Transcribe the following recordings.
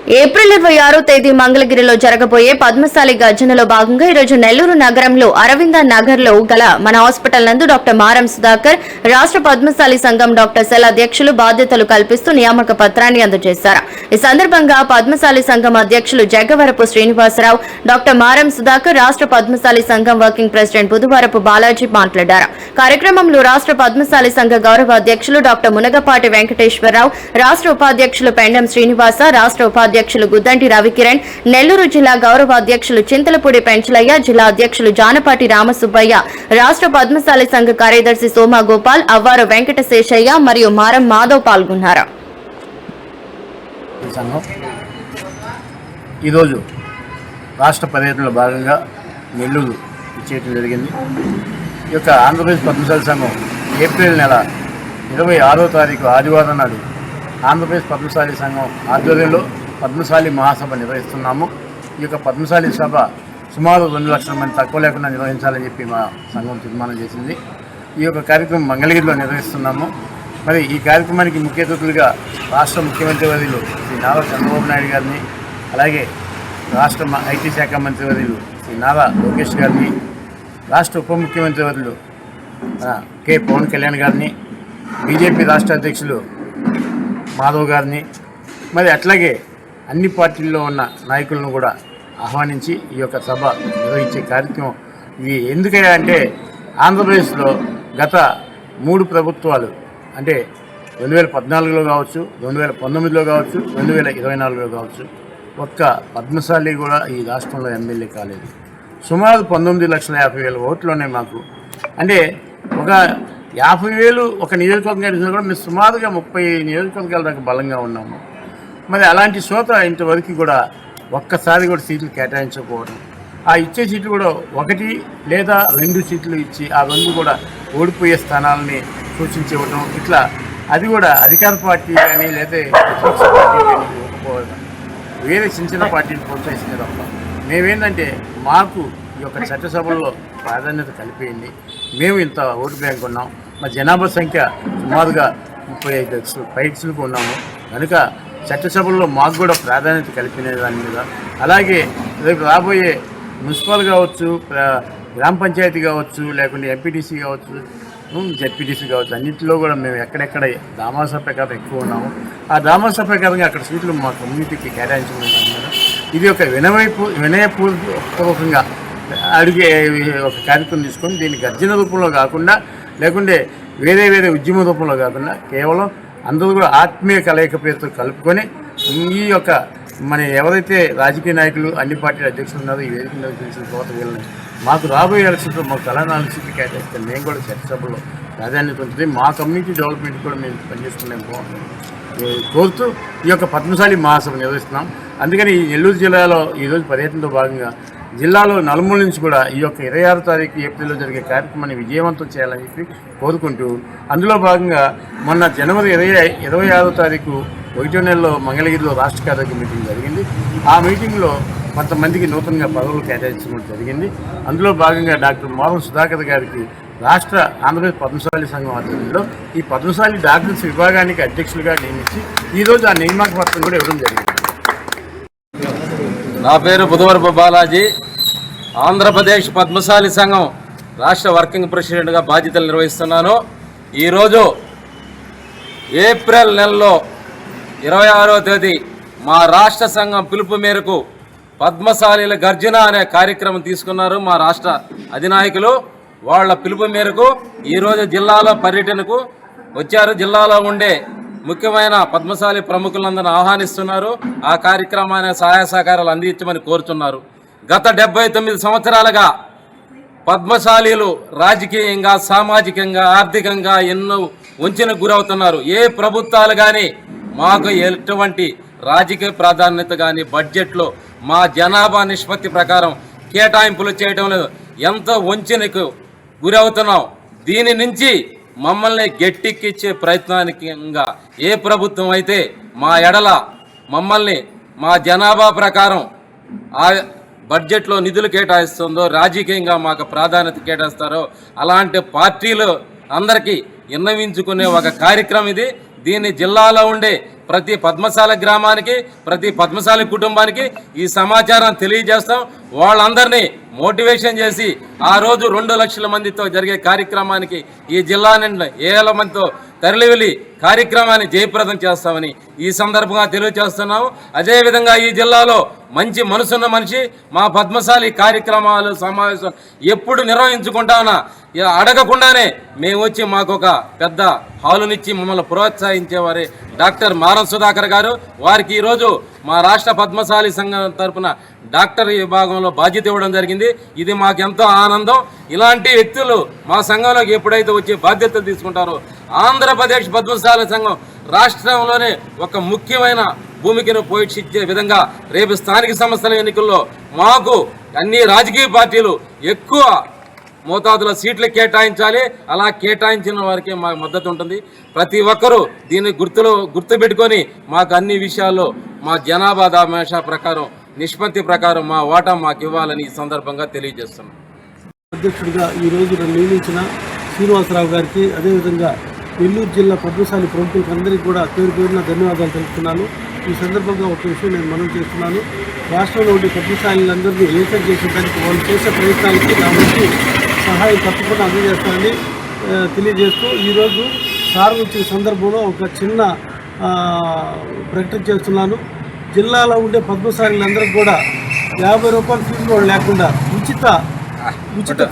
April 26వ తేదీ మంగళగిరిలో జరగబోయే పద్మశాలి గర్జనలో భాగంగా ఈరోజు నెల్లూరు నగరంలో అరవింద నగర్ లో గల మన హాస్పిటల్ నందు డాక్టర్ మారం సుధాకర్ రాష్ట్ర పద్మశాలి సంఘం డాక్టర్ సెల్ అధ్యక్షులు బాధ్యతలు కల్పిస్తూ నియామక పత్రాన్ని అందజేశారు. ఈ సందర్భంగా పద్మశాలి సంఘం అధ్యక్షులు జగ్గవరపు శ్రీనివాసరావు, డాక్టర్ మారం సుధాకర్, రాష్ట్ర పద్మశాలి సంఘం వర్కింగ్ ప్రెసిడెంట్ బుధవారపు బాలాజీ మాట్లాడారు. కార్యక్రమంలో రాష్ట్ర పద్మశాలి సంఘ గౌరవ అధ్యక్షులు డాక్టర్ మునగపాటి వెంకటేశ్వరరావు, రాష్ట్ర ఉపాధ్యక్షులు పెండం శ్రీనివాస, రాష్ట్ర ఉపాధ్యక్షులు గుద్దంటి రవికిరణ్, నెల్లూరు జిల్లా గౌరవ అధ్యక్షులు చింతలపూడి పెంచలయ్య, జిల్లా అధ్యక్షులు జానపాటి రామసుబ్బయ్య, రాష్ట్ర పద్మశాలి సంఘ కార్యదర్శి సోమా గోపాల్, అవ్వారు వెంకటశేషయ్య మరియు మారం మాధవ్ పాల్గొన్నారు. ఈరోజు రాష్ట్ర పర్యటనలో భాగంగా నెల్లూరు చేయడం జరిగింది. ఈ యొక్క ఆంధ్రప్రదేశ్ పద్మశాలి సంఘం ఏప్రిల్ నెల 26వ తారీఖు ఆదివారం నాడు ఆంధ్రప్రదేశ్ పద్మశాలి సంఘం ఆధ్వర్యంలో పద్మశాలి మహాసభ నిర్వహిస్తున్నాము. ఈ యొక్క పద్మశాలి సభ సుమారు 2 లక్షల మంది తక్కువ లేకుండా నిర్వహించాలని చెప్పి మా సంఘం తీర్మానం చేసింది. ఈ యొక్క కార్యక్రమం మంగళగిరిలో నిర్వహిస్తున్నాము. మరి ఈ కార్యక్రమానికి ముఖ్య అతిథులుగా రాష్ట్ర ముఖ్యమంత్రి వర్యులు శ్రీ నారా చంద్రబాబు నాయుడు గారిని, అలాగే రాష్ట్ర ఐటీ శాఖ మంత్రి వర్యులు శ్రీ నారా లోకేష్ గారిని, రాష్ట్ర ఉప ముఖ్యమంత్రి వర్యులు కె పవన్ కళ్యాణ్ గారిని, బీజేపీ రాష్ట్ర అధ్యక్షులు మాధవ్ గారిని, మరి అట్లాగే అన్ని పార్టీల్లో ఉన్న నాయకులను కూడా ఆహ్వానించి ఈ యొక్క సభ నిర్వహించే కార్యక్రమం ఇది ఎందుకయ్యా అంటే ఆంధ్రప్రదేశ్లో గత 3 ప్రభుత్వాలు అంటే 2014లో కావచ్చు, 2019లో కావచ్చు, 2024లో కావచ్చు, ఒక్క పద్మశాలి కూడా ఈ రాష్ట్రంలో ఎమ్మెల్యే కాలేదు. సుమారు 19,50,000 ఓట్లు ఉన్నాయి మాకు. అంటే ఒక 50,000 ఒక నియోజకవర్గం గడిచినా కూడా మేము సుమారుగా 30 నియోజకవర్గాల దాకా బలంగా ఉన్నాము. మరి అలాంటి చోట ఇంతవరకు కూడా ఒక్కసారి కూడా సీట్లు కేటాయించకపోవడం, ఆ ఇచ్చే సీట్లు కూడా 1 లేదా 2 సీట్లు ఇచ్చి ఆ 2 కూడా ఓడిపోయే స్థానాలని సూచించివ్వడం, ఇట్లా అది కూడా అధికార పార్టీ కానీ లేదా ప్రతిపక్ష పార్టీ కానీ ఇవ్వకపోవడం, వేరే చిన్న పార్టీని ప్రోత్సహించే తప్ప మేమేంటంటే మాకు ఈ యొక్క చట్టసభల్లో ప్రాధాన్యత కలిపేయండి. మేము ఇంత ఓటు బ్యాంక్ ఉన్నాం, మా జనాభా సంఖ్య సుమారుగా 35 లక్షలు పైసలకు ఉన్నాము కనుక చట్టసభల్లో మాకు కూడా ప్రాధాన్యత కలిపిన దాని మీద, అలాగే రేపు రాబోయే మున్సిపల్ కావచ్చు, గ్రామ పంచాయతీ కావచ్చు, లేకుంటే ఎంపీటీసీ కావచ్చు, జెడ్పీటీసీ కావచ్చు, అన్నింటిలో కూడా మేము ఎక్కడెక్కడ దామాసా ప్రకారం ఎక్కువ ఉన్నాము. ఆ దామాసా ప్రకారంగా అక్కడ సీట్లు మా కమ్యూనిటీకి కేటాయించడం మీద ఇది ఒక వినయపూర్వకంగా అడిగే ఒక కార్యక్రమం తీసుకొని దీన్ని గర్జన రూపంలో కాకుండా, లేకుంటే వేరే ఉద్యమ రూపంలో కాకుండా కేవలం అందరూ కూడా ఆత్మీయ కలయిక పేరుతో కలుపుకొని ఈ యొక్క మన ఎవరైతే రాజకీయ నాయకులు అన్ని పార్టీల అధ్యక్షులు ఉన్నారో ఈ వేదిక మీద తెలిసిన తర్వాత వీళ్ళని మాకు రాబోయే ఎలక్షన్లో మాకు 4 సీట్లు కేటాయిస్తాం. మేము కూడా చట్టసభలో ప్రాధాన్యత ఉంటుంది. మా కమ్యూనిటీ డెవలప్మెంట్ కూడా మేము పనిచేసుకునే కోరుతూ ఈ యొక్క పద్మశాలి మహాసభ నిర్వహిస్తున్నాం. అందుకని ఈ నెల్లూరు జిల్లాలో ఈరోజు పర్యటనలో భాగంగా జిల్లాలో నలుమూల నుంచి కూడా ఈ యొక్క 26వ తారీఖు ఏప్రిల్లో జరిగే కార్యక్రమాన్ని విజయవంతం చేయాలని చెప్పి కోరుకుంటూ, అందులో భాగంగా మొన్న జనవరి 26వ తారీఖు 1వ నెలలో మంగళగిరిలో రాష్ట్ర కార్యవర్గ మీటింగ్ జరిగింది. ఆ మీటింగ్లో కొంతమందికి నూతనంగా పదవులు కేటాయించడం జరిగింది. అందులో భాగంగా డాక్టర్ మారం సుధాకర్ గారికి రాష్ట్ర ఆంధ్రప్రదేశ్ పద్మశాలి సంఘం ఆధ్వర్యంలో ఈ పద్మశాలి డాక్టర్స్ విభాగానికి అధ్యక్షులుగా నియమించి ఈరోజు ఆ నియామక పత్రం కూడా ఇవ్వడం జరిగింది. నా పేరు బుధవరపు బాలాజీ, ఆంధ్రప్రదేశ్ పద్మశాలి సంఘం రాష్ట్ర వర్కింగ్ ప్రెసిడెంట్గా బాధ్యతలు నిర్వహిస్తున్నాను. ఈరోజు ఏప్రిల్ నెలలో 26వ తేదీ మా రాష్ట్ర సంఘం పిలుపు మేరకు పద్మశాలీల గర్జన అనే కార్యక్రమం తీసుకున్నారు మా రాష్ట్ర అధినాయకులు. వాళ్ళ పిలుపు మేరకు ఈరోజు జిల్లాలో పర్యటనకు వచ్చారు. జిల్లాలో ఉండే ముఖ్యమైన పద్మశాలి ప్రముఖులందరినీ ఆహ్వానిస్తున్నారు. ఆ కార్యక్రమాన్ని సహాయ సహకారాలు అందించమని కోరుతున్నారు. గత 79 సంవత్సరాలుగా పద్మశాలీలు రాజకీయంగా, సామాజికంగా, ఆర్థికంగా ఎన్నో వంచనకు గురవుతున్నారు. ఏ ప్రభుత్వాలు కానీ మాకు ఎటువంటి రాజకీయ ప్రాధాన్యత కానీ బడ్జెట్లో మా జనాభా నిష్పత్తి ప్రకారం కేటాయింపులు చేయడం లేదు. ఎంతో వంచనకు గురవుతున్నాం. దీని నుంచి మమ్మల్ని గట్టెక్కిచ్చే ప్రయత్నానికి ఏ ప్రభుత్వం అయితే మా ఎడల మమ్మల్ని మా జనాభా ప్రకారం ఆ బడ్జెట్లో నిధులు కేటాయిస్తుందో, రాజకీయంగా మాకు ప్రాధాన్యత కేటాయిస్తారో అలాంటి పార్టీలు అందరికీ విన్నవించుకునే ఒక కార్యక్రమం ఇది. దీన్ని జిల్లాలో ఉండే ప్రతి పద్మశాలి గ్రామానికి, ప్రతి పద్మశాలి కుటుంబానికి ఈ సమాచారం తెలియజేస్తాం. వాళ్ళందరినీ మోటివేషన్ చేసి ఆ రోజు 2 లక్షల మందితో జరిగే కార్యక్రమానికి ఈ జిల్లా నుండి 7,000 మందితో తరలివెళ్ళి కార్యక్రమాన్ని జయప్రదం చేస్తామని ఈ సందర్భంగా తెలియజేస్తున్నాము. అదేవిధంగా ఈ జిల్లాలో మంచి మనసున్న మనిషి మా పద్మశాలి కార్యక్రమాలు సమావేశం ఎప్పుడు నిర్వహించుకుంటామన్నా అడగకుండానే మేము వచ్చి మాకు ఒక పెద్ద హాలునిచ్చి మమ్మల్ని ప్రోత్సహించేవారే డాక్టర్ మారం సుధాకర్ గారు. వారికి ఈరోజు మా రాష్ట్ర పద్మశాలి సంఘం తరఫున డాక్టర్ విభాగంలో బాధ్యత ఇవ్వడం జరిగింది. ఇది మాకెంతో ఆనందం. ఇలాంటి వ్యక్తులు మా సంఘంలోకి ఎప్పుడైతే వచ్చి బాధ్యతలు తీసుకుంటారో ఆంధ్రప్రదేశ్ పద్మశాలి సంఘం రాష్ట్రంలోనే ఒక ముఖ్యమైన భూమికను పోషించే విధంగా రేపు స్థానిక సంస్థల ఎన్నికల్లో మాకు అన్ని రాజకీయ పార్టీలు ఎక్కువ మోతాదులో సీట్లు కేటాయించాలి. అలా కేటాయించిన వారికి మాకు మద్దతు ఉంటుంది. ప్రతి ఒక్కరూ దీన్ని గుర్తుపెట్టుకొని మాకు అన్ని విషయాల్లో మా జనాభా దామాషా ప్రకారం నిష్పత్తి ప్రకారం మా ఓటా మాకు ఇవ్వాలని ఈ సందర్భంగా తెలియజేస్తున్నాం. అధ్యక్షుడిగా ఈరోజు నన్ను నియమించిన శ్రీనివాసరావు గారికి, అదేవిధంగా నెల్లూరు జిల్లా పద్మశాలి ప్రముఖులకు అందరికీ కూడా పేరున ధన్యవాదాలు తెలుపుతున్నాను. ఈ సందర్భంగా ఒక విషయం నేను మనం చేస్తున్నాను. రాష్ట్రంలో ఉండే పద్మశాలీలందరినీ ఏకం చేసేదానికి వాళ్ళు చేసే ప్రయత్నాలకి నా వంతు సహాయం తప్పకుండా అందజేస్తానని తెలియజేస్తూ ఈరోజు సార్వత్రిక సందర్భంలో ఒక చిన్న ప్రకటన చేస్తున్నాను. జిల్లాలో ఉండే పద్మశాలీలందరికీ కూడా 50 రూపాయల ఫీజు కూడా లేకుండా ఉచిత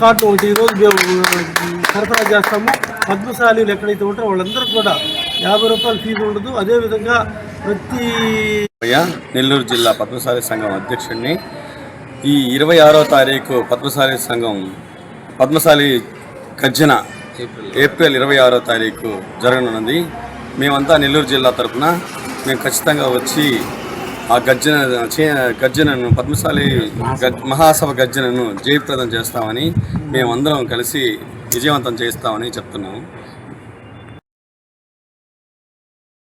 కార్డు ఒకటి ఈరోజు మేము సరఫరా చేస్తాము. పద్మశాలీలు ఎక్కడైతే ఉంటారో వాళ్ళందరికీ కూడా 50 రూపాయల ఫీజు ఉండదు. అదేవిధంగా ప్రతి నెల్లూరు జిల్లా పద్మశాలి సంఘం అధ్యక్షుడిని. ఈ 26వ తారీఖు పద్మశాలి సంఘం పద్మశాలి గర్జన ఏప్రిల్ 26వ తారీఖు జరగనున్నది. మేమంతా నెల్లూరు జిల్లా తరఫున మేము ఖచ్చితంగా వచ్చి ఆ గర్జనను పద్మశాలి మహాసభ గర్జనను జయప్రదం చేస్తామని మేమందరం కలిసి విజయవంతం చేస్తామని చెప్తున్నాము.